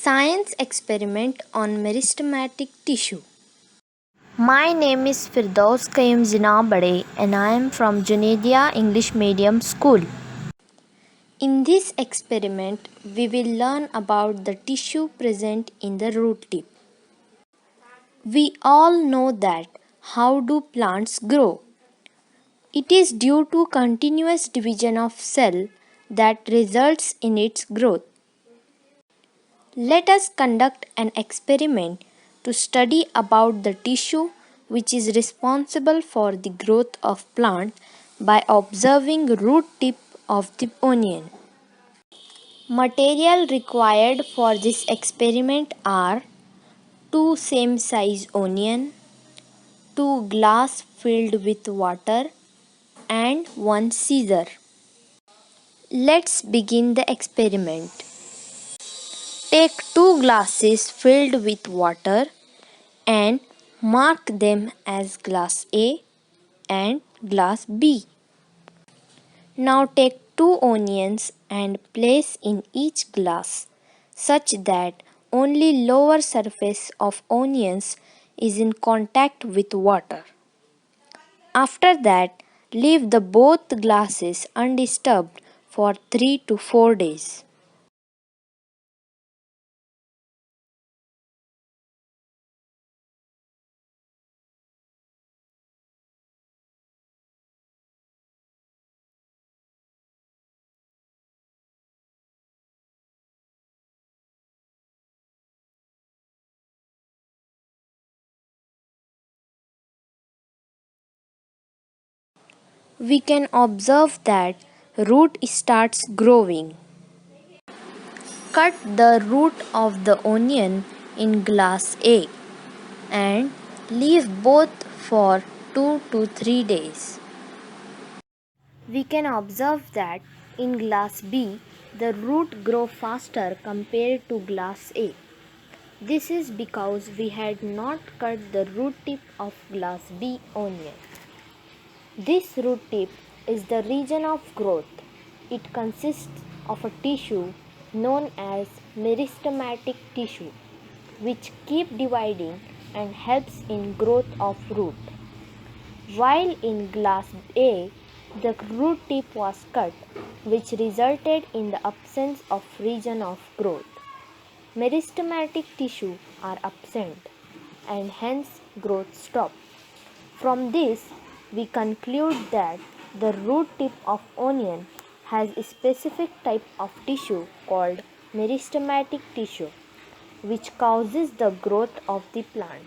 Science experiment on meristematic tissue. My name is Firdaus Kayum Zinabade and I am from Junadia English Medium School. In this experiment, we will learn about the tissue present in the root tip. We all know that how do plants grow? It is due to continuous division of cell that results in its growth. Let us conduct an experiment to study about the tissue which is responsible for the growth of plant by observing root tip of the onion. Material required for this experiment are 2 same size onion, 2 glass filled with water and 1 scissor. Let's begin the experiment. Take 2 glasses filled with water and mark them as glass A and glass B. Now take 2 onions and place in each glass such that only lower surface of onions is in contact with water. After that, leave the both glasses undisturbed for 3 to 4 days. We can observe that root starts growing. Cut the root of the onion in glass A and leave both for 2 to 3 days. We can observe that in glass B the root grow faster compared to glass A. This is because we had not cut the root tip of glass B onion. This root tip is the region of growth. It consists of a tissue known as meristematic tissue, which keep dividing and helps in growth of root. While in glass A, the root tip was cut, which resulted in the absence of region of growth. Meristematic tissue are absent and hence growth stops. From this, we conclude that the root tip of onion has a specific type of tissue called meristematic tissue, which causes the growth of the plant.